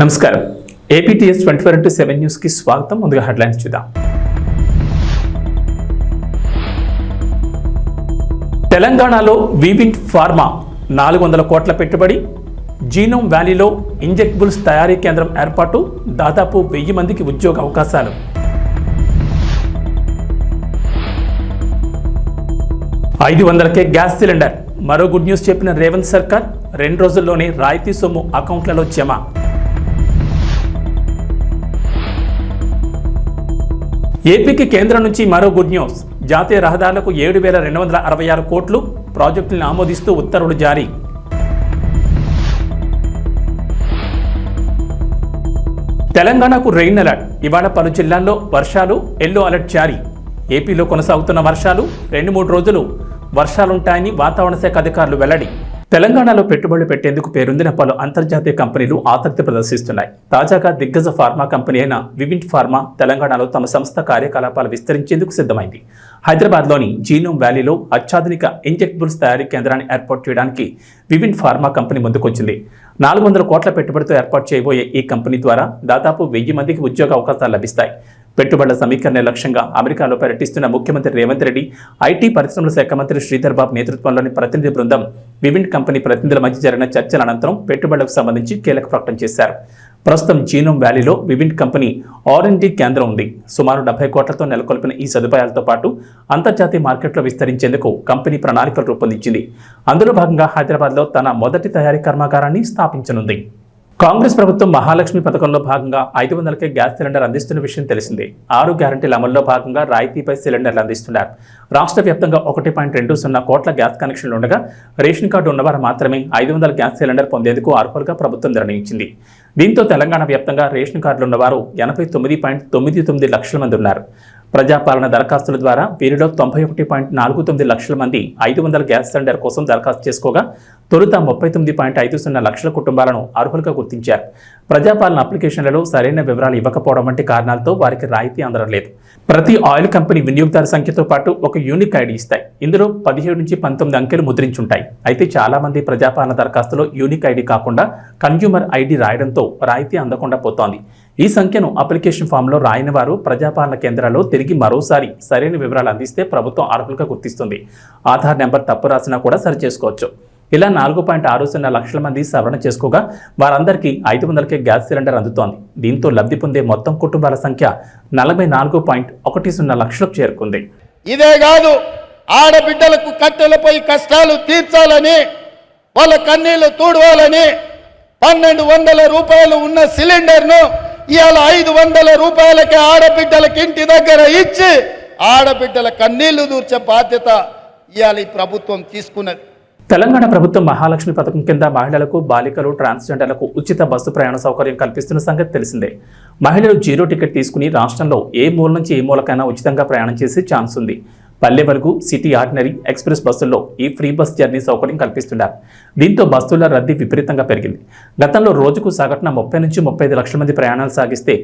నమస్కారం APTS 24/7 news కి స్వాగతం. ముందుగా హెడ్లైన్స్ చూద్దాం. తెలంగాణలో వివింట్ ఫార్మా 400 కోట్ల పెట్టుబడి, జీనోమ్ వ్యాలీలో ఇంజెక్టబుల్స్ తయారీ కేంద్రం ఏర్పాటు, దాదాపు 1000 మందికి ఉద్యోగ అవకాశాలు. $500కే గ్యాస్ సిలిండర్, మరో గుడ్ న్యూస్ చెప్పిన రేవంత్ సర్కార్. 2 రోజుల్లోనే రాయితీ సొమ్ము అకౌంట్లలో జమ. ఏపీకి కేంద్రం నుంచి మరో గుడ్ న్యూస్. జాతీయ రహదారులకు 7,266 కోట్లు, ప్రాజెక్టులను ఆమోదిస్తూ ఉత్తర్వులు జారీ. తెలంగాణకు రెయిన్ అలర్ట్, ఇవాళ పలు జిల్లాల్లో వర్షాలు, ఎల్లో అలర్ట్ జారీ. ఏపీలో కొనసాగుతున్న వర్షాలు 2-3 రోజులు వర్షాలుంటాయని వాతావరణ శాఖ అధికారులు వెల్లడి. తెలంగాణలో పెట్టుబడులు పెట్టేందుకు పేరొందిన పలు అంతర్జాతీయ కంపెనీలు ఆసక్తి ప్రదర్శిస్తున్నాయి. తాజాగా దిగ్గజ ఫార్మా కంపెనీ అయిన వివింట్ ఫార్మా తెలంగాణలో తమ సంస్థ కార్యకలాపాలు విస్తరించేందుకు సిద్ధమైంది. హైదరాబాద్లోని జీనోమ్ వ్యాలీలో అత్యాధునిక ఇంజెక్టబుల్స్ తయారీ కేంద్రాన్ని ఏర్పాటు చేయడానికి వివింట్ ఫార్మా కంపెనీ ముందుకొచ్చింది. 400 కోట్ల పెట్టుబడితో ఏర్పాటు చేయబోయే ఈ కంపెనీ ద్వారా దాదాపు 1000 మందికి ఉద్యోగ అవకాశాలు లభిస్తాయి. పెట్టుబడుల సమీకరణ లక్ష్యంగా అమెరికాలో పర్యటిస్తున్న ముఖ్యమంత్రి రేవంత్ రెడ్డి, ఐటీ పరిశ్రమల శాఖ మంత్రి శ్రీధర్ బాబు నేతృత్వంలోని ప్రతినిధి బృందం వివింట్ కంపెనీ ప్రతినిధుల మధ్య జరిగిన చర్చల అనంతరం పెట్టుబడులకు సంబంధించి కీలక ప్రకటన చేశారు. ప్రస్తుతం జీనోమ్ వ్యాలీలో వివింట్ కంపెనీ R&D కేంద్రం ఉంది. సుమారు 70 కోట్లతో నెలకొల్పిన ఈ సదుపాయాలతో పాటు అంతర్జాతీయ మార్కెట్లో విస్తరించేందుకు కంపెనీ ప్రణాళికలు రూపొందించింది. అందులో భాగంగా హైదరాబాద్లో తన మొదటి తయారీ కర్మాగారాన్ని స్థాపించనుంది. కాంగ్రెస్ ప్రభుత్వం మహాలక్ష్మి పథకంలో భాగంగా 500కే గ్యాస్ సిలిండర్ అందిస్తున్న విషయం తెలిసిందే. 6 గ్యారంటీల అమల్లో భాగంగా రాయితీపై సిలిండర్లు అందిస్తున్నారు. రాష్ట్ర వ్యాప్తంగా 1.20 కోట్ల గ్యాస్ కనెక్షన్లు ఉండగా రేషన్ కార్డు ఉన్నవారు మాత్రమే 500 గ్యాస్ సిలిండర్ పొందేందుకు అర్హులుగా ప్రభుత్వం నిర్ణయించింది. దీంతో తెలంగాణ వ్యాప్తంగా రేషన్ కార్డులు ఉన్నవారు 89.99 లక్షల మంది ఉన్నారు. ప్రజాపాలన దరఖాస్తుల ద్వారా వీరిలో 91.49 లక్షల మంది 500 గ్యాస్ సిలిండర్ కోసం దరఖాస్తు చేసుకోగా తొలుత 39.50 లక్షల కుటుంబాలను అర్హులుగా గుర్తించారు. ప్రజాపాలన అప్లికేషన్లలో సరైన వివరాలు ఇవ్వకపోవడం వంటి కారణాలతో వారికి రాయితీ అందడం లేదు. ప్రతి ఆయిల్ కంపెనీ వినియోగదారు సంఖ్యతో పాటు ఒక యూనిక్ ఐడి ఇస్తాయి. ఇందులో 17 నుంచి 19 అంకెలు ముద్రించుంటాయి. అయితే చాలా మంది ప్రజాపాలన దరఖాస్తులో యూనిక్ ఐడి కాకుండా కన్జ్యూమర్ ఐడి రాయడంతో రాయితీ అందకుండా పోతోంది. ఈ సంఖ్యను అప్లికేషన్ ఫామ్లో రాయని వారు ప్రజాపాలన కేంద్రాల్లో తిరిగి మరోసారి సరైన వివరాలు అందిస్తే ప్రభుత్వం అర్హులుగా గుర్తిస్తుంది. ఆధార్ నెంబర్ తప్పు రాసినా కూడా సరిచేసుకోవచ్చు. ఇలా 4.60 లక్షల మంది సవరణ చేసుకోగా వారందరికీ 500కే గ్యాస్ సిలిండర్ అందుతోంది. దీంతో లబ్ధి పొందే మొత్తం కుటుంబాల సంఖ్య 44.10 లక్షలకు చేరుకుంది. ఇదే కాదు, ఆడబిడ్డలకు కట్టెలపై కష్టాలు తీర్చాలని, వాళ్ళ కన్నీళ్లు తూడవాలని 1200 రూపాయలు ఉన్న సిలిండర్ను ఇవాళ 500 రూపాయలకి ఆడబిడ్డలకి ఇంటి దగ్గర ఇచ్చి ఆడబిడ్డల కన్నీళ్లు దూర్చే బాధ్యత ఇవాళ ఈ ప్రభుత్వం తీసుకున్నది. తెలంగాణ ప్రభుత్వం మహాలక్ష్మి పథకం కింద మహిళలకు, బాలికలు, ట్రాన్స్జెండర్లకు ఉచిత బస్సు ప్రయాణ సౌకర్యం కల్పిస్తున్న సంగతి తెలిసిందే. మహిళలు 0 టికెట్ తీసుకుని రాష్ట్రంలో ఏ మూల నుంచి ఏ మూలకైనా ఉచితంగా ప్రయాణం చేసే ఛాన్స్ ఉంది. Palle Velugu, city ordinary, express బస్సుల్లో ఈ ఫ్రీ బస్ జర్నీ సౌకర్యం కల్పిస్తున్నారు. దీంతో బస్సుల రద్దీ విపరీతంగా పెరిగింది. గతంలో రోజుకు సగటున 30 నుంచి 35 లక్షల మంది ప్రయాణాలు సాగిస్తే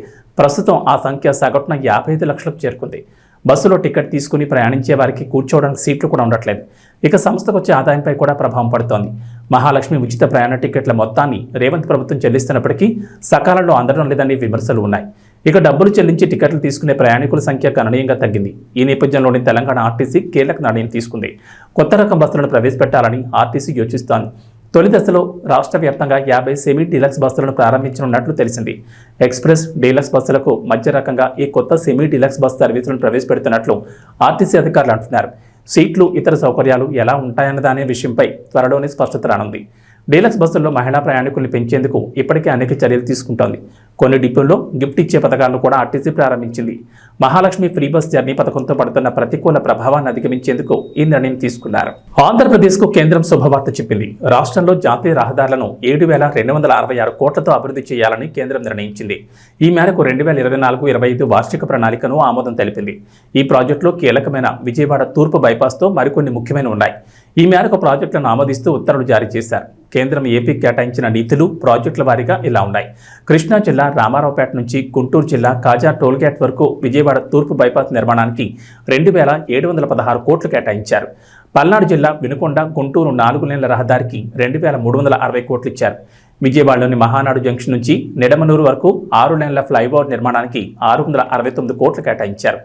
ప్రస్తుతం ఆ సంఖ్య సగటున 55 లక్షలకు చేరుకుంది. బస్సులో టికెట్ తీసుకుని ప్రయాణించే వారికి కూర్చోవడానికి సీట్లు కూడా ఉండట్లేదు. ఇక సంస్థకు వచ్చే ఆదాయంపై కూడా ప్రభావం పడుతోంది. మహాలక్ష్మి ఉచిత ప్రయాణ టికెట్ల మొత్తాన్ని రేవంత్ ప్రభుత్వం చెల్లిస్తున్నప్పటికీ సకాలంలో అందడం లేదని విమర్శలు ఉన్నాయి. ఇక డబ్బులు చెల్లించి టికెట్లు తీసుకునే ప్రయాణికుల సంఖ్య గణనీయంగా తగ్గింది. ఈ నేపథ్యంలోని తెలంగాణ ఆర్టీసీ కీలక నిర్ణయం తీసుకుంది. కొత్త రకం బస్సులను ప్రవేశపెట్టాలని ఆర్టీసీ యోచిస్తోంది. తొలి దశలో రాష్ట్ర వ్యాప్తంగా 50 సెమీ డీలక్స్ బస్సులను ప్రారంభించనున్నట్లు తెలిసింది. ఎక్స్ప్రెస్, డీలక్స్ బస్సులకు మధ్య రకంగా ఈ కొత్త సెమీ డీలక్స్ బస్సు సర్వీసులను ప్రవేశపెడుతున్నట్లు ఆర్టీసీ అధికారులు అంటున్నారు. సీట్లు, ఇతర సౌకర్యాలు ఎలా ఉంటాయన్నదానే విషయంపై త్వరలోనే స్పష్టత రానుంది. డీలక్స్ బస్సుల్లో మహిళా ప్రయాణికుల్ని పెంచేందుకు ఇప్పటికే అనేక చర్యలు తీసుకుంటోంది. కొన్ని డిపోల్లో గిఫ్ట్ ఇచ్చే పథకాలను కూడా ఆర్టీసీ ప్రారంభించింది. మహాలక్ష్మి ఫ్రీ బస్ జర్నీ పథకంతో పడుతున్న ప్రతికూల ప్రభావాన్ని అధిగమించేందుకు ఈ నిర్ణయం తీసుకున్నారు. ఆంధ్రప్రదేశ్కు కేంద్రం శుభవార్త చెప్పింది. రాష్ట్రంలో జాతీయ రహదారులను 7,266 కోట్లతో అభివృద్ధి చేయాలని కేంద్రం నిర్ణయించింది. ఈ మేరకు 2024-25 వార్షిక ప్రణాళికను ఆమోదం తెలిపింది. ఈ ప్రాజెక్టులో కీలకమైన విజయవాడ తూర్పు బైపాస్తో మరికొన్ని ముఖ్యమైన ఉన్నాయి. ఈ మేరకు ప్రాజెక్టులను ఆమోదిస్తూ ఉత్తర్వులు జారీ చేశారు. కేంద్రం ఏపీకి కేటాయించిన నిధులు ప్రాజెక్టుల వారీగా ఇలా ఉన్నాయి. కృష్ణా జిల్లా రామారావుపేట నుంచి గుంటూరు జిల్లా కాజా టోల్గేట్ వరకు విజయవాడ తూర్పు బైపాస్ నిర్మాణానికి 2,716 కోట్లు కేటాయించారు. పల్నాడు జిల్లా వినుకొండ గుంటూరు 4 లేన్ల రహదారికి 2,360 కోట్లు ఇచ్చారు. విజయవాడలోని మహానాడు జంక్షన్ నుంచి నిడమనూరు వరకు 6 లేన్ల ఫ్లైఓవర్ నిర్మాణానికి 669 కోట్లు కేటాయించారు.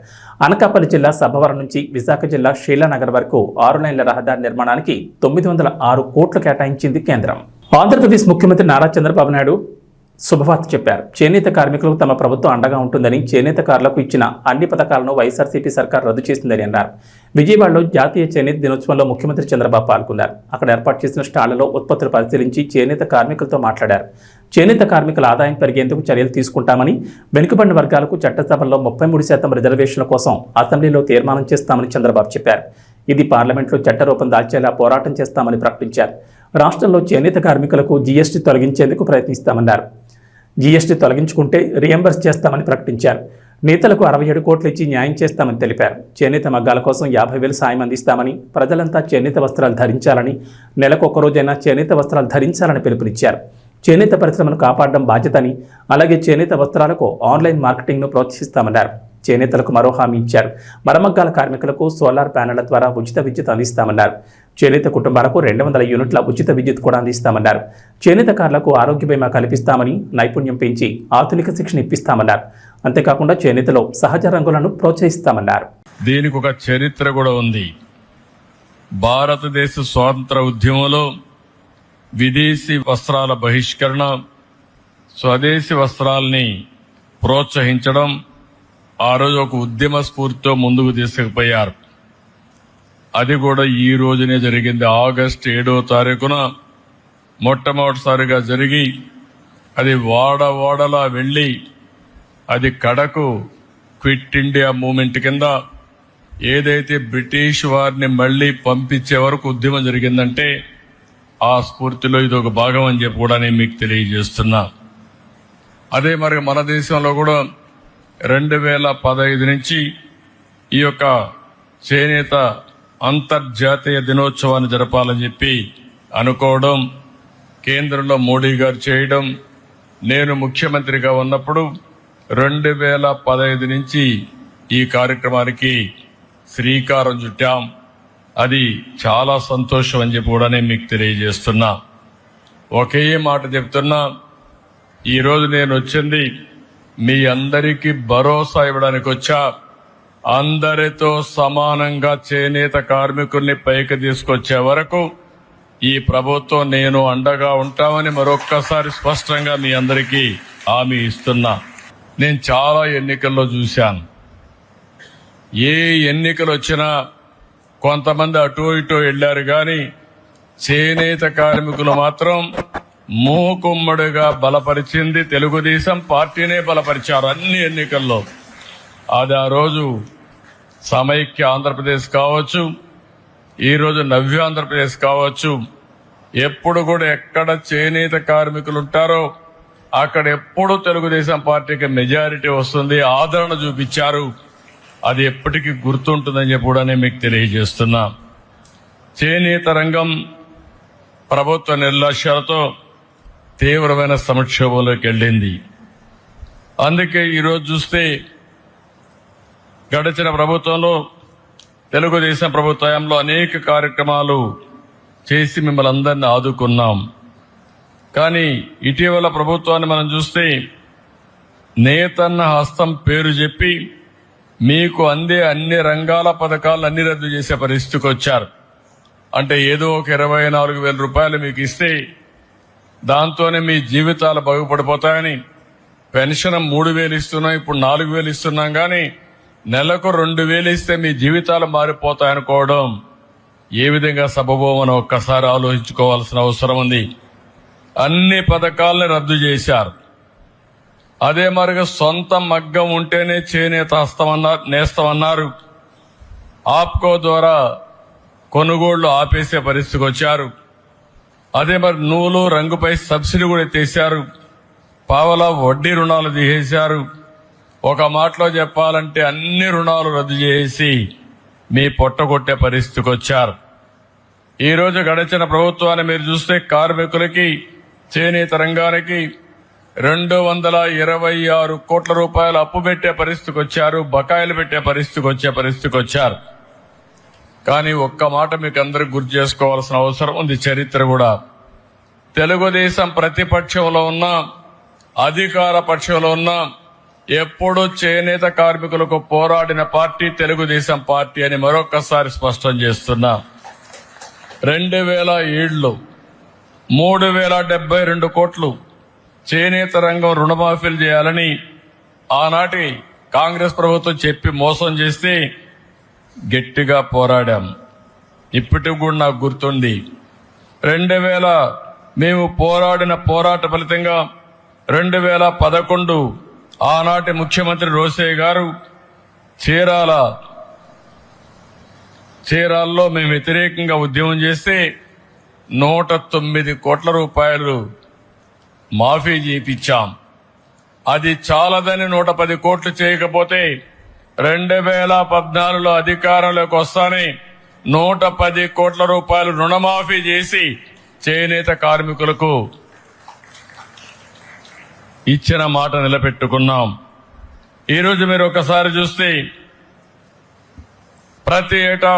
అనకాపల్లి జిల్లా సభవరం నుంచి విశాఖ జిల్లా షీలానగర్ వరకు 6 లేన్ల రహదారి నిర్మాణానికి 906 కోట్లు కేటాయించింది కేంద్రం. ఆంధ్రప్రదేశ్ ముఖ్యమంత్రి నారా చంద్రబాబు నాయుడు శుభవార్త చెప్పారు. చేనేత కార్మికులకు తమ ప్రభుత్వం అండగా ఉంటుందని, చేనేతకారులకు ఇచ్చిన అన్ని పథకాలను వైఎస్ఆర్సీపీ సర్కార్ రద్దు చేసిందని అన్నారు. విజయవాడలో జాతీయ చేనేత దినోత్సవంలో ముఖ్యమంత్రి చంద్రబాబు పాల్గొన్నారు. అక్కడ ఏర్పాటు చేసిన స్టాళ్లలో ఉత్పత్తులు పరిశీలించి చేనేత కార్మికులతో మాట్లాడారు. చేనేత కార్మికుల ఆదాయం పెరిగేందుకు చర్యలు తీసుకుంటామని, వెనుకబడిన వర్గాలకు చట్టసభల్లో 33% రిజర్వేషన్ల కోసం అసెంబ్లీలో తీర్మానం చేస్తామని చంద్రబాబు చెప్పారు. ఇది పార్లమెంట్లో చట్టరూపం దాల్చేలా పోరాటం చేస్తామని ప్రకటించారు. రాష్ట్రంలో చేనేత కార్మికులకు జీఎస్టీ తొలగించేందుకు ప్రయత్నిస్తామన్నారు. జీఎస్టీ తొలగించుకుంటే రియంబర్స్ చేస్తామని ప్రకటించారు. నేతలకు 67 కోట్లు ఇచ్చి న్యాయం చేస్తామని తెలిపారు. చేనేత మగ్గాల కోసం 50,000 సాయం అందిస్తామని, ప్రజలంతా చేనేత వస్త్రాలు ధరించాలని, నెలకు ఒక్కరోజైనా చేనేత వస్త్రాలు ధరించాలని పిలుపునిచ్చారు. చేనేత పరిశ్రమను కాపాడడం బాధ్యతని, అలాగే చేనేత వస్త్రాలకు ఆన్లైన్ మార్కెటింగ్ను ప్రోత్సహిస్తామన్నారు. చేనేతలకు మరో హామీ ఇచ్చారు. మరమగ్గాల కార్మికులకు సోలార్ ప్యానెళ్ల ద్వారా ఉచిత విద్యుత్ అందిస్తామన్నారు. చేనేత కుటుంబాలకు 200 యూనిట్ల ఉచిత విద్యుత్ కూడా అందిస్తామన్నారు. చేనేతకారులకు ఆరోగ్య బీమా కల్పిస్తామని, నైపుణ్యం పెంచి ఆధునిక శిక్షణ ఇప్పిస్తామన్నారు. అంతేకాకుండా చేనేతలో సహజ రంగులను ప్రోత్సహిస్తామన్నారు. దీనికి ఒక చరిత్ర కూడా ఉంది. భారతదేశ స్వాతంత్ర ఉద్యమంలో విదేశీ వస్త్రాల బహిష్కరణ, స్వదేశీ వస్త్రాల్ని ప్రోత్సహించడం ఆ రోజు ఒక ఉద్యమ స్ఫూర్తితో ముందుకు తీసుకుపోయారు. అది కూడా ఈ రోజునే జరిగింది. ఆగస్టు 7వ తారీఖున మొట్టమొదటిసారిగా జరిగి, అది వాడలా వెళ్లి, అది కడకు క్విట్ ఇండియా మూవ్మెంట్ కింద ఏదైతే బ్రిటిష్ వారిని మళ్లీ పంపించే వరకు ఉద్యమం జరిగిందంటే ఆ స్ఫూర్తిలో ఇది ఒక భాగం అని చెప్పి కూడా నేను మీకు తెలియజేస్తున్నా. అదే మరి మన దేశంలో కూడా 2015 నుంచి ఈ యొక్క చేనేత అంతర్జాతీయ దినోత్సవాన్ని జరపాలని చెప్పి అనుకోవడం, కేంద్రంలో మోడీ గారు చేయడం, నేను ముఖ్యమంత్రిగా ఉన్నప్పుడు 2015 నుంచి ఈ కార్యక్రమానికి శ్రీకారం చుట్టాం. అది చాలా సంతోషం అని చెప్పి కూడా నేను మీకు తెలియజేస్తున్నా. ఒకే మాట చెప్తున్నా, ఈరోజు నేను వచ్చింది మీ అందరికీ భరోసా ఇవ్వడానికి వచ్చా. అందరితో సమానంగా చేనేత కార్మికుల్ని పైకి తీసుకొచ్చే వరకు ఈ ప్రభుత్వం నేను అండగా ఉంటామని మరొక్కసారి స్పష్టంగా మీ అందరికీ హామీ ఇస్తున్నా. నేను చాలా ఎన్నికల్లో చూశాను. ఏ ఎన్నికలు వచ్చినా కొంతమంది అటో ఇటో వెళ్లారు, కానీ చేనేత కార్మికులు మాత్రం మూకుమ్మడిగా బలపరిచింది తెలుగుదేశం పార్టీనే బలపరిచారు అన్ని ఎన్నికల్లో. అది ఆ రోజు సమైక్య ఆంధ్రప్రదేశ్ కావచ్చు, ఈరోజు నవ్య ఆంధ్రప్రదేశ్ కావచ్చు, ఎప్పుడు కూడా ఎక్కడ చేనేత కార్మికులు ఉంటారో అక్కడ ఎప్పుడు తెలుగుదేశం పార్టీకి మెజారిటీ వస్తుంది, ఆదరణ చూపించారు. అది ఎప్పటికీ గుర్తుంటుందని చెప్పి కూడా నేను మీకు తెలియజేస్తున్నా. చేనేత రంగం ప్రభుత్వ నిర్లక్ష్యాలతో తీవ్రమైన సంక్షోభంలోకి వెళ్ళింది. అందుకే ఈరోజు చూస్తే గడిచిన ప్రభుత్వంలో, తెలుగుదేశం ప్రభుత్వంలో అనేక కార్యక్రమాలు చేసి మిమ్మల్ని అందరినీ ఆదుకున్నాం. కానీ ఇటీవల ప్రభుత్వాన్ని మనం చూస్తే నేతన్న హస్తం పేరు చెప్పి మీకు అందే అన్ని రంగాల పథకాలను అన్ని రద్దు చేసే పరిస్థితికి వచ్చారు. అంటే ఏదో ఒక 24,000 రూపాయలు మీకు ఇస్తే దాంతోనే మీ జీవితాలు బాగుపడిపోతాయని, పెన్షన్ 3,000 ఇస్తున్నాం, ఇప్పుడు 4,000 ఇస్తున్నాం, కానీ నెలకు 2,000 ఇస్తే మీ జీవితాలు మారిపోతాయనుకోవడం ఏ విధంగా సబబోమని ఒక్కసారి ఆలోచించుకోవాల్సిన అవసరం ఉంది. అన్ని పథకాలని రద్దు చేశారు. అదే మరిగా సొంత మగ్గం ఉంటేనే చేనేత నేస్తమన్నారు. ఆప్కో ద్వారా కొనుగోళ్లు ఆపేసే పరిస్థితికి వచ్చారు. అదే మరి నూలు రంగుపై సబ్సిడీ కూడా ఎత్తేశారు. పావలా వడ్డీ రుణాలు తీసేశారు. ఒక మాటలో చెప్పాలంటే అన్ని రుణాలు రద్దు చేసి మీ పొట్టగొట్టే పరిస్థితికి వచ్చారు. ఈ రోజు గడిచిన ప్రభుత్వాన్ని మీరు చూస్తే కార్మికులకి, చేనేత రంగానికి 226 కోట్ల రూపాయలు అప్పు పెట్టే పరిస్థితికి వచ్చారు, బకాయిలు పెట్టే పరిస్థితికి వచ్చారు. కానీ ఒక్క మాట మీకు అందరికి గుర్తు చేసుకోవాల్సిన అవసరం ఉంది. చరిత్ర కూడా తెలుగుదేశం ప్రతిపక్షంలో ఉన్నా అధికార పక్షంలో ఉన్నా ఎప్పుడూ చేనేత కార్మికులకు పోరాడిన పార్టీ తెలుగుదేశం పార్టీ అని మరొకసారి స్పష్టం చేస్తున్నా. 2007లో 3072 కోట్లు చేనేత రంగం రుణమాఫీలు చేయాలని ఆనాటి కాంగ్రెస్ ప్రభుత్వం చెప్పి మోసం చేస్తే గట్టిగా పోరాడాం. ఇప్పటికి కూడా నాకు గుర్తుంది. 2000 మేము పోరాడిన పోరాట ఫలితంగా 2011 ఆనాటి ముఖ్యమంత్రి రోసయ్య గారు చీరాల్లో మేము వ్యతిరేకంగా ఉద్యమం చేస్తే 109 కోట్ల రూపాయలు మాఫీ చేయించాం. అది చాలదని 110 కోట్లు చేయకపోతే 2014లో అధికారంలోకి వస్తానే 110 కోట్ల రూపాయలు రుణమాఫీ చేసి చేనేత కార్మికులకు ఇచ్చిన మాట నిలబెట్టుకున్నాం. ఈరోజు మీరు ఒకసారి చూస్తే ప్రతి ఏటా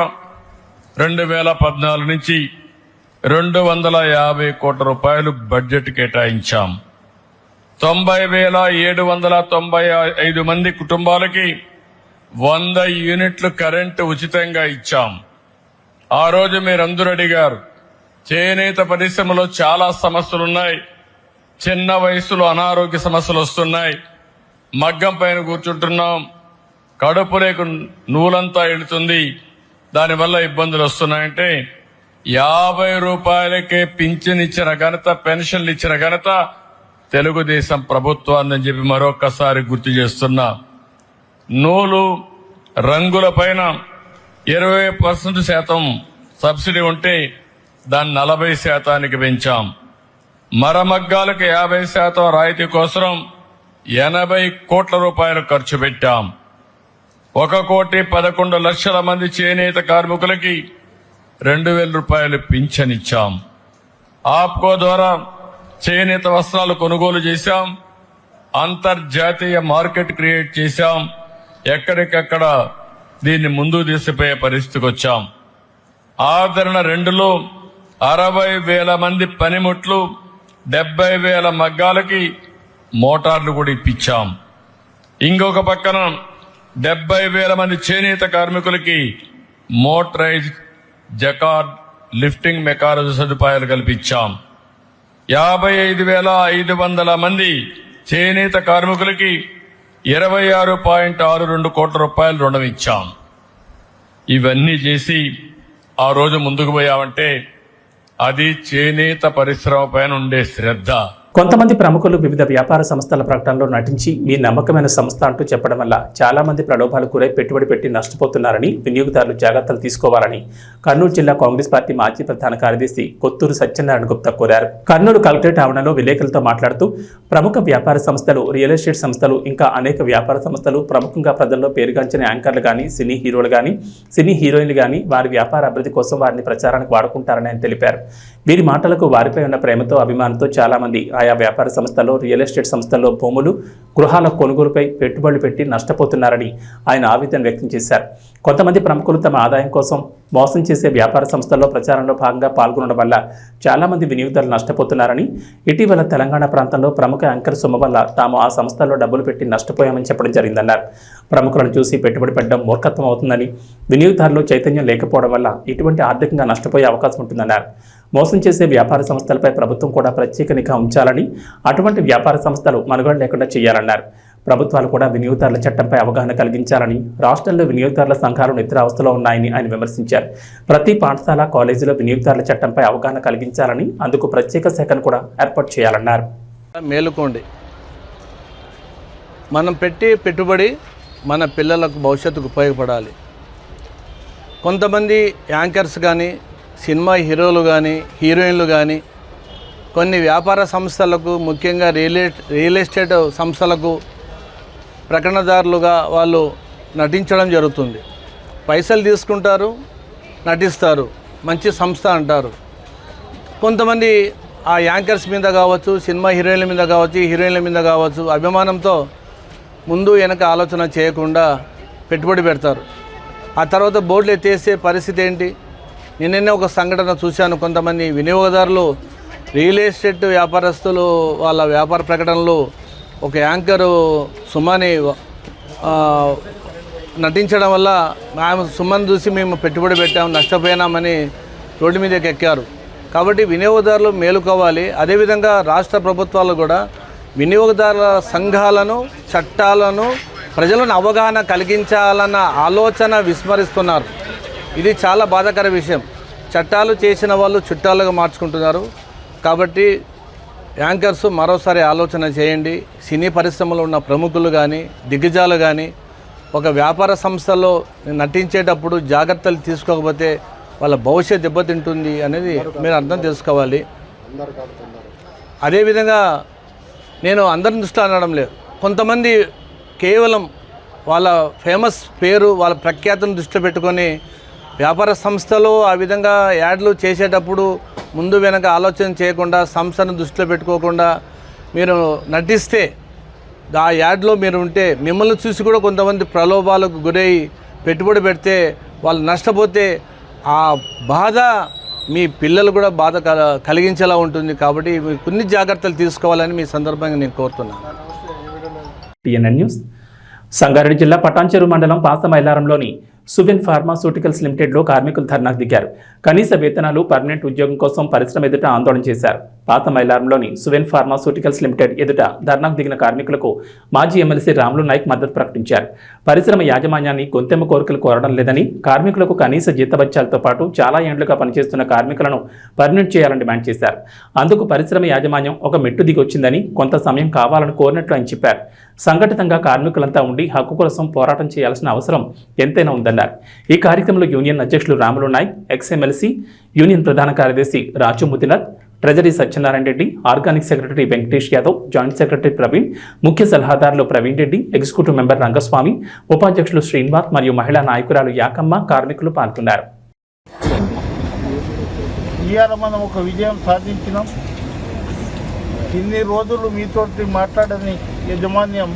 2014 నుంచి 250 కోట్ల రూపాయలు బడ్జెట్ కేటాయించాం. 90,795 మంది కుటుంబాలకి 100 యూనిట్లు కరెంటు ఉచితంగా ఇచ్చాం. ఆ రోజు మీరందరూ అడిగారు, చేనేత పరిశ్రమలో చాలా సమస్యలున్నాయి, చిన్న వయసులో అనారోగ్య సమస్యలు వస్తున్నాయి, మగ్గం పైన కూర్చుంటున్నాం, కడుపు రేకు నూలంతా ఎడుతుంది, దానివల్ల ఇబ్బందులు వస్తున్నాయంటే 50 రూపాయలకే పింఛన్ ఇచ్చిన ఘనత, పెన్షన్లు ఇచ్చిన ఘనత తెలుగుదేశం ప్రభుత్వాన్ని చెప్పి మరొకసారి గుర్తు చేస్తున్నా. నూలు రంగుల పైన 20% సబ్సిడీ ఉంటే దాన్ని 40% పెంచాం. మరమగ్గాలకు 50% రాయితీ కోసం 80 కోట్ల రూపాయలు ఖర్చు పెట్టాం. 1,11,00,000 మంది చేనేత కార్మికులకి 2,000 రూపాయలు పింఛన్ ఇచ్చాం. ఆప్కో ద్వారా చేనేత వస్త్రాలు కొనుగోలు చేశాం. అంతర్జాతీయ మార్కెట్ క్రియేట్ చేశాం. ఎక్కడికక్కడ దీన్ని ముందుకు తీసుకుపోయే పరిస్థితికి వచ్చాం. ఆదరణ 2లో 60,000 మంది పనిముట్లు, 70,000 మగ్గాలకి మోటార్లు కూడా ఇప్పించాం. ఇంకొక పక్కన 70,000 మంది చేనేత కార్మికులకి మోటరైజ్ జకార్డ్ లిఫ్టింగ్ మెకానిజం సదుపాయాలు కల్పించాం. 55,500 మంది చేనేత కార్మికులకి 26.62 కోట్ల రూపాయలు రుణం ఇచ్చాం. ఇవన్నీ చేసి ఆ రోజు ముందుకు పోయామంటే అది చేనేత పరిశ్రమ పైన ఉండే శ్రద్ధ. కొంతమంది ప్రముఖులు వివిధ వ్యాపార సంస్థల ప్రకటనలో నటించి మీ నమ్మకమైన సంస్థ అంటూ చెప్పడం వల్ల చాలా మంది ప్రలోభాలు గురై పెట్టుబడి పెట్టి నష్టపోతున్నారని వినియోగదారులు జాగ్రత్తలు తీసుకోవాలని కర్నూలు జిల్లా కాంగ్రెస్ పార్టీ మాజీ ప్రధాన కార్యదర్శి కొత్తూరు సత్యనారాయణ గుప్తా కోరారు. కర్నూలు కలెక్టరేట్ ఆవరణలో విలేకరులతో మాట్లాడుతూ ప్రముఖ వ్యాపార సంస్థలు, రియల్ ఎస్టేట్ సంస్థలు, ఇంకా అనేక వ్యాపార సంస్థలు ప్రముఖంగా ప్రజల్లో పేరుగాంచిన యాంకర్లు కానీ, సినీ హీరోలు కానీ, సినీ హీరోయిన్లు కానీ వారి వ్యాపార అభివృద్ధి కోసం వారిని ప్రచారానికి వాడుకుంటారని ఆయన తెలిపారు. వీరి మాటలకు వారిపై ఉన్న ప్రేమతో, అభిమానంతో చాలా మంది ఆయా వ్యాపార సంస్థల్లో, రియల్ ఎస్టేట్ సంస్థల్లో భూములు, గృహాల కొనుగోలుపై పెట్టుబడులు పెట్టి నష్టపోతున్నారని ఆయన ఆవేదన వ్యక్తం చేశారు. కొంతమంది ప్రముఖులు తమ ఆదాయం కోసం మోసం చేసే వ్యాపార సంస్థల్లో ప్రచారంలో భాగంగా పాల్గొనడం వల్ల చాలా మంది వినియోగదారులు నష్టపోతున్నారని, ఇటీవల తెలంగాణ ప్రాంతంలో ప్రముఖ యాంకర్ సొమ్ము వల్ల తాము ఆ సంస్థల్లో డబ్బులు పెట్టి నష్టపోయామని చెప్పడం జరిగిందన్నారు. ప్రముఖులను చూసి పెట్టుబడి పెట్టడం మూర్ఖత్వం అవుతుందని, వినియోగదారులు చైతన్యం లేకపోవడం వల్ల ఇటువంటి ఆర్థికంగా నష్టపోయే అవకాశం ఉంటుందన్నారు. మోసం చేసే వ్యాపార సంస్థలపై ప్రభుత్వం కూడా ప్రత్యేక నిఘా ఉంచాలని, అటువంటి వ్యాపార సంస్థలు మనుగడ లేకుండా చేయాలన్నారు. ప్రభుత్వాలు కూడా వినియోగదారుల చట్టంపై అవగాహన కలిగించాలని, రాష్ట్రంలో వినియోగదారుల సంఘాలు నిద్రావస్థలో ఉన్నాయని ఆయన విమర్శించారు. ప్రతి పాఠశాల, కాలేజీలో వినియోగదారుల చట్టంపై అవగాహన కలిగించాలని, అందుకు ప్రత్యేక శాఖను కూడా ఏర్పాటు చేయాలన్నారు. మేలుకోండి, మనం పెట్టే పెట్టుబడి మన పిల్లలకు భవిష్యత్తుకు ఉపయోగపడాలి. కొంతమంది యాంకర్స్ కానీ, సినిమా హీరోలు కానీ, హీరోయిన్లు కానీ కొన్ని వ్యాపార సంస్థలకు, ముఖ్యంగా రియల్ ఎస్టేట్ సంస్థలకు ప్రకటనదారులుగా వాళ్ళు నటించడం జరుగుతుంది. పైసలు తీసుకుంటారు, నటిస్తారు, మంచి సంస్థ అంటారు. కొంతమంది ఆ యాంకర్స్ మీద కావచ్చు, సినిమా హీరోయిన్ల మీద కావచ్చు, హీరోయిన్ల మీద కావచ్చు అభిమానంతో ముందు వెనక ఆలోచన చేయకుండా పెట్టుబడి పెడతారు. ఆ తర్వాత బోర్డులు ఎత్తేసే పరిస్థితి ఏంటి? నిన్ననే ఒక సంఘటన చూశాను. కొంతమంది వినియోగదారులు రియల్ ఎస్టేట్ వ్యాపారస్తులు వాళ్ళ వ్యాపార ప్రకటనలో ఒక యాంకరు సుమని నటించడం వల్ల ఆమె సుమన్ చూసి మేము పెట్టుబడి పెట్టాము, నష్టపోయినామని రోడ్డు మీదకి ఎక్కారు. కాబట్టి వినియోగదారులు మేలుకోవాలి. అదేవిధంగా రాష్ట్ర ప్రభుత్వాలు కూడా వినియోగదారుల సంఘాలను, చట్టాలను ప్రజలను అవగాహన కలిగించాలన్న ఆలోచన విస్మరిస్తున్నారు. ఇది చాలా బాధాకర విషయం. చట్టాలు చేసిన వాళ్ళు చుట్టాలుగా మార్చుకుంటున్నారు. కాబట్టి యాంకర్స్ మరోసారి ఆలోచన చేయండి. సినీ పరిశ్రమలో ఉన్న ప్రముఖులు కానీ, దిగ్గజాలు కానీ ఒక వ్యాపార సంస్థలో నటించేటప్పుడు జాగ్రత్తలు తీసుకోకపోతే వాళ్ళ భవిష్యత్తు దెబ్బతింటుంది అనేది మీరు అర్థం చేసుకోవాలి. అదేవిధంగా నేను అందరిని దృష్టిలో అనడం లేదు. కొంతమంది కేవలం వాళ్ళ ఫేమస్ పేరు, వాళ్ళ ప్రఖ్యాతిని దృష్టిలో పెట్టుకొని వ్యాపార సంస్థలో ఆ విధంగా యాడ్లు చేసేటప్పుడు ముందు వెనక ఆలోచన చేయకుండా, సంస్థను దృష్టిలో పెట్టుకోకుండా మీరు నటిస్తే, ఆ యాడ్లో మీరు ఉంటే మిమ్మల్ని చూసి కూడా కొంతమంది ప్రలోభాలకు గురై పెట్టుబడి పెడితే వాళ్ళు నష్టపోతే ఆ బాధ మీ పిల్లలు కూడా బాధ కలిగించేలా ఉంటుంది. కాబట్టి మీరు కొన్ని జాగ్రత్తలు తీసుకోవాలని మీ సందర్భంగా నేను కోరుతున్నాను. TNN news. సంగారెడ్డి జిల్లా పటాన్చెరు మండలం పాసమైలారంలోని సువెన్ ఫార్మాస్యూటికల్స్ లిమిటెడ్లో కార్మికులు ధర్నాకు దిగారు. కనీస వేతనాలు, పర్మనెంట్ ఉద్యోగం కోసం పరిశ్రమ ఎదుట ఆందోళన చేశారు. పాతమైలారంలోని సువెన్ ఫార్మాస్యూటికల్స్ లిమిటెడ్ ఎదుట ధర్నాకు దిగిన కార్మికులకు మాజీ ఎమ్మెల్సీ రాములు నాయక్ మద్దతు ప్రకటించారు. పరిశ్రమ యాజమాన్యాన్ని గొంతెమ్మ కోరికలు కోరడం లేదని, కార్మికులకు కనీస జీతభత్యాలతో పాటు చాలా ఏండ్లుగా పనిచేస్తున్న కార్మికులను పర్మనెంట్ చేయాలని డిమాండ్ చేశారు. అందుకు పరిశ్రమ యాజమాన్యం ఒక మెట్టు దిగొచ్చిందని, కొంత సమయం కావాలని కోరినట్లు ఆయన చెప్పారు. సంఘటితంగా కార్మికులంతా ఉండి హక్కు కోసం పోరాటం చేయాల్సిన అవసరం ఎంతైనా ఉందన్నారు. ఈ కార్యక్రమంలో యూనియన్ అధ్యక్షులు రాములు నాయక్, ఎక్స్ఎమ్మెల్సీ యూనియన్ ప్రధాన కార్యదర్శి Raju Mudinath, treasury Satyanarayana Reddy, organic secretary Venkatesh Yadav, joint secretary Praveen, ముఖ్య సలహాదారులు ప్రవీణ్ రెడ్డి, ఎగ్జిక్యూటివ్ మెంబర్ రంగస్వామి, ఉపాధ్యక్షులు శ్రీనివాస్ మరియు మహిళా నాయకురాలు యాకమ్మ, కార్మికులు పాల్గొన్నారు. ఇవాళ మనం ఒక విజయం సాధించినాం. ఇన్ని రోజులు మీతోటి మాట్లాడని యాజమాన్యం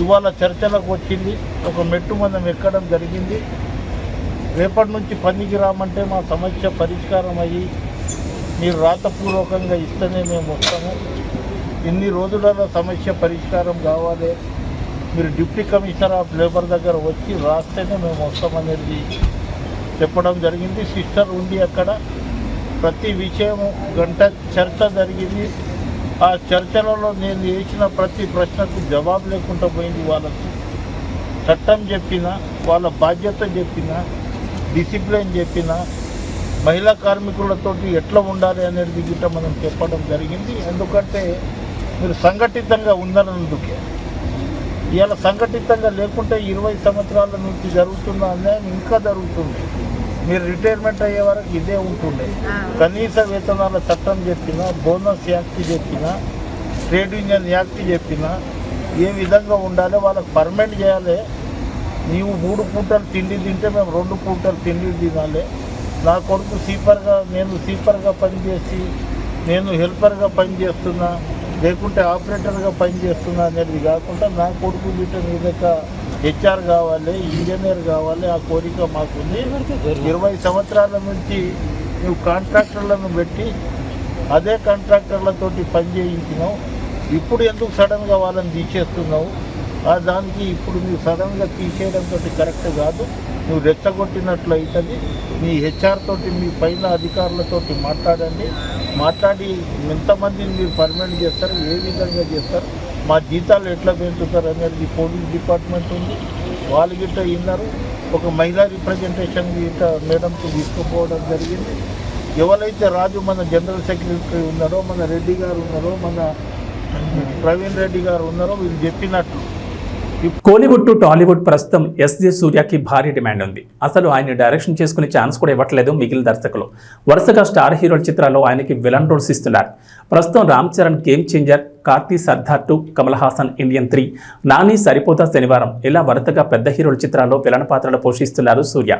ఇవాళ చర్చలకు వచ్చింది. ఒక మెట్టు మనం ఎక్కడం జరిగింది. రేపటి నుంచి పనికి రామంటే మా సమస్య పరిష్కారం అయ్యి మీరు రాతపూర్వకంగా ఇస్తేనే మేము వస్తాము. ఇన్ని రోజులలో సమస్య పరిష్కారం కావాలి. మీరు డిప్యూటీ కమిషనర్ ఆఫ్ లేబర్ దగ్గర వచ్చి రాస్తేనే మేము వస్తామనేది చెప్పడం జరిగింది. సిస్టర్ ఉంది అక్కడ. ప్రతి విషయం గంట చర్చ జరిగింది. ఆ చర్చలలో నేను వేసిన ప్రతి ప్రశ్నకు జవాబు లేకుండా పోయింది. వాళ్ళకు చట్టం చెప్పిన, వాళ్ళ బాధ్యత చెప్పిన, డిసిప్లిన్ చెప్పిన, మహిళా కార్మికులతో ఎట్లా ఉండాలి అనేది గిట్ట మనం చెప్పడం జరిగింది. ఎందుకంటే మీరు సంఘటితంగా ఉన్నందుకే. ఇవాళ సంఘటితంగా లేకుంటే 20 సంవత్సరాల నుంచి జరుగుతున్న అన్యాయం ఇంకా జరుగుతుంది. మీరు రిటైర్మెంట్ అయ్యే వరకు ఇదే ఉంటుండే. కనీస వేతనాల చట్టం చెప్పినా, బోనస్ యాక్ట్ చెప్పినా, ట్రేడ్ యూనియన్ యాక్ట్ చెప్పినా ఏ విధంగా ఉండాలి, వాళ్ళకి పర్మనెంట్ చేయాలి. నీవు 3 పూటలు తిండి తింటే మేము 2 పూటలు తిండి తినాలి. నా కొడుకు నేను సీపర్గా పనిచేసి, నేను హెల్పర్గా పనిచేస్తున్నా, లేకుంటే ఆపరేటర్గా పనిచేస్తున్నా అనేది కాకుండా నా కొడుకు గిట్ట నీ దగ్గర హెచ్ఆర్ కావాలి, ఇంజనీర్ కావాలి. ఆ కోరిక మాకుంది. 20 సంవత్సరాల నుంచి నువ్వు కాంట్రాక్టర్లను పెట్టి అదే కాంట్రాక్టర్లతోటి పని చేయించినావు. ఇప్పుడు ఎందుకు సడన్గా వాళ్ళని తీసేస్తున్నావు? దానికి ఇప్పుడు నువ్వు సడన్గా తీసేయడంతో కరెక్ట్ కాదు. నువ్వు రెచ్చగొట్టినట్లు అవుతుంది. మీ హెచ్ఆర్ తోటి, మీ పైన అధికారులతోటి మాట్లాడి ఎంతమందిని మీరు పర్మనెంట్ చేస్తారు, ఏ విధంగా చేస్తారు, మా జీతాలు ఎట్లా పెంచుతారు అనేది పోలీస్ డిపార్ట్మెంట్ ఉంది. వాళ్ళు గిట్ట విన్నారు. ఒక మహిళా రిప్రజెంటేషన్ గిట్ట మేడంకు తీసుకుపోవడం జరిగింది. ఎవరైతే రాజు మన జనరల్ సెక్రటరీ ఉన్నారో, మన రెడ్డి గారు ఉన్నారో, మన ప్రవీణ్ రెడ్డి గారు ఉన్నారో వీళ్ళు చెప్పినట్లు కోలీవుడ్ టు టాలీవుడ్ ప్రస్తుతం ఎస్జే సూర్యకి భారీ డిమాండ్ ఉంది. అసలు ఆయన డైరెక్షన్ చేసుకునే ఛాన్స్ కూడా ఇవ్వట్లేదు మిగిలిన దర్శకులు. వరుసగా స్టార్ హీరోల చిత్రాల్లో ఆయనకి విలన్ రోల్స్ ఇస్తున్నారు. ప్రస్తుతం Ram Charan game changer, Karthi Sardar 2, Kamal Haasan Indian 3, Nani Saripodhaa Sanivaaram ఇలా వరుసగా పెద్ద హీరోల చిత్రాల్లో విలన్ పాత్రలు పోషిస్తున్నారు సూర్య.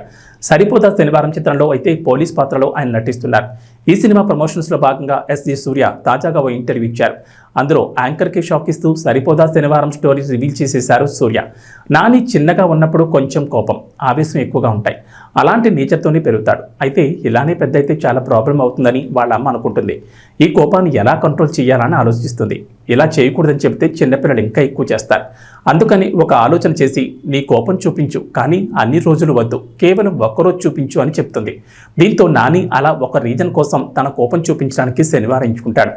సరిపోతా శనివారం చిత్రంలో అయితే పోలీస్ పాత్రలో ఆయన నటిస్తున్నారు. ఈ సినిమా ప్రమోషన్స్లో భాగంగా ఎస్జే సూర్య తాజాగా ఓ ఇంటర్వ్యూ ఇచ్చారు. అందులో యాంకర్కి షాక్ ఇస్తూ సరిపోదా శనివారం స్టోరీ రివీల్ చేసేశారు సూర్య. నాని చిన్నగా ఉన్నప్పుడు కొంచెం కోపం, ఆవేశం ఎక్కువగా ఉంటాయి. అలాంటి నేచర్తోనే పెరుగుతాడు. అయితే ఇలానే పెద్ద అయితే చాలా ప్రాబ్లం అవుతుందని వాళ్ళ అమ్మ అనుకుంటుంది. ఈ కోపాన్ని ఎలా కంట్రోల్ చేయాలని ఆలోచిస్తుంది. ఇలా చేయకూడదని చెబితే చిన్నపిల్లలు ఇంకా ఎక్కువ చేస్తారు. అందుకని ఒక ఆలోచన చేసి నీ కోపం చూపించు, కానీ అన్ని రోజులు వద్దు, కేవలం ఒక్కరోజు చూపించు అని చెప్తుంది. దీంతో నాని అలా ఒక రీజన్ కోసం తన కోపం చూపించడానికి శనివారం ఎంచుకుంటాడు.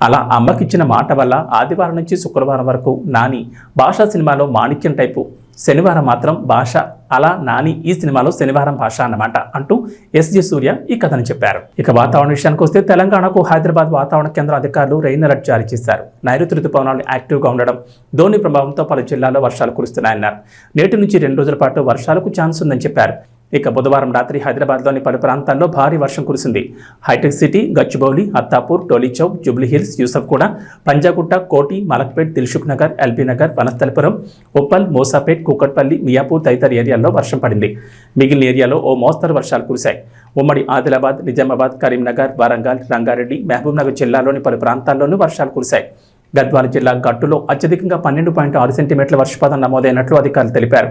అలా అమ్మకిచ్చిన మాట వల్ల ఆదివారం నుంచి శుక్రవారం వరకు నాని భాషా సినిమాలో మాణిక్యం టైపు, శనివారం మాత్రం భాష. అలా నాని ఈ సినిమాలో శనివారం భాష అన్నమాట అంటూ ఎస్జి సూర్య ఈ కథను చెప్పారు. ఇక వాతావరణ విషయానికి వస్తే తెలంగాణకు హైదరాబాద్ వాతావరణ కేంద్ర అధికారులు రెయిన్ అలర్ట్ జారీ చేశారు. నైరుతి రుతుపవనాలు యాక్టివ్గా ఉండడం, ధోని ప్రభావంతో పలు జిల్లాల్లో వర్షాలు కురుస్తున్నాయన్నారు. నేటి నుంచి 2 రోజుల పాటు వర్షాలకు ఛాన్స్ ఉందని చెప్పారు. ఇక బుధవారం రాత్రి హైదరాబాద్లోని పలు ప్రాంతాల్లో భారీ వర్షం కురిసింది. హైటెక్ సిటీ, గచ్చిబౌలి, అత్తాపూర్, టోలీచౌక్, జూబ్లీహిల్స్, యూసఫ్గూడ, పంజాగుట్ట, కోటి, మలక్పేట్, దిల్సుఖ్ నగర్, ఎల్బీ నగర్, వనస్థలిపురం, ఉప్పల్, మోసాపేట్, కూకట్పల్లి, మియాపూర్ తదితర ఏరియాల్లో వర్షం పడింది. మిగిలిన ఏరియాలో ఓ మోస్తరు వర్షాలు కురిశాయి. ఉమ్మడి ఆదిలాబాద్, నిజామాబాద్, కరీంనగర్, వరంగల్, రంగారెడ్డి, మహబూబ్నగర్ జిల్లాలోని పలు ప్రాంతాల్లోనూ వర్షాలు కురిశాయి. గద్వాల జిల్లా గట్టులో అత్యధికంగా 12.6 సెంటీమీటర్ల వర్షపాతం నమోదైనట్లు అధికారులు తెలిపారు.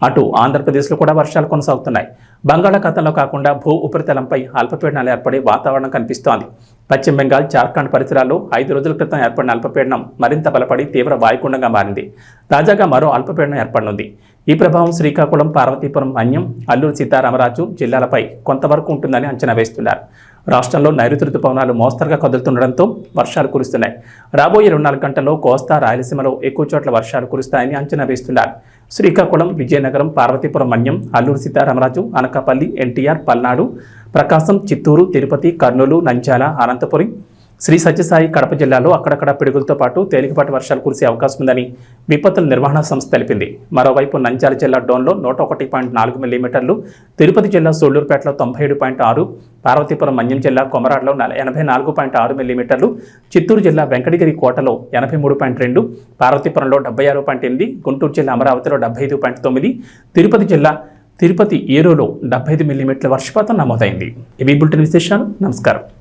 అటు ఆంధ్రప్రదేశ్లో కూడా వర్షాలు కొనసాగుతున్నాయి. బంగాళాఖాతంలో కాకుండా భూ ఉపరితలంపై అల్పపీడనాలు ఏర్పడే వాతావరణం కనిపిస్తోంది. పశ్చిమ బెంగాల్, జార్ఖండ్ పరిసరాల్లో 5 రోజుల క్రితం ఏర్పడిన అల్పపీడనం మరింత బలపడి తీవ్ర వాయుగుండంగా మారింది. తాజాగా మరో అల్పపీడనం ఏర్పడనుంది. ఈ ప్రభావం శ్రీకాకుళం, పార్వతీపురం, మన్యం, అల్లూరు సీతారామరాజు జిల్లాలపై కొంతవరకు ఉంటుందని అంచనా వేస్తున్నారు. రాష్ట్రంలో నైరుతి రుతుపవనాలు మోస్తరుగా కదులుతుండడంతో వర్షాలు కురుస్తున్నాయి. రాబోయే 24 గంటల్లో కోస్తా, రాయలసీమలో ఎక్కువ చోట్ల వర్షాలు కురుస్తాయని అంచనా వేస్తున్నారు. శ్రీకాకుళం, విజయనగరం, పార్వతీపురం, మన్యం, అల్లూరు సీతారామరాజు, అనకాపల్లి, ఎన్టీఆర్, పల్నాడు, ప్రకాశం, చిత్తూరు, తిరుపతి, కర్నూలు, నంద్యాల, అనంతపురం, శ్రీ సత్యసాయి, కడప జిల్లాలో అక్కడక్కడ పిడుగులతో పాటు తేలికపాటి వర్షాలు కురిసే అవకాశం ఉందని విపత్తుల నిర్వహణ సంస్థ తెలిపింది. మరోవైపు నంద్యాల జిల్లా డోన్లో 101.4 మిల్లీమీటర్లు, తిరుపతి జిల్లా సూళ్లూరుపేటలో 97.6, పార్వతీపురం, మన్యం జిల్లా కొమరాడలో 84.6 మిల్లీమీటర్లు, చిత్తూరు జిల్లా వెంకటగిరి కోటలో 83.2, పార్వతీపురంలో 76.8, గుంటూరు జిల్లా అమరావతిలో 75.9, తిరుపతి ఏరూలో 75 మిల్లీమీటర్ల వర్షపాతం నమోదైంది. ఇవి బులెటిన్ విశేషాలు. నమస్కారం.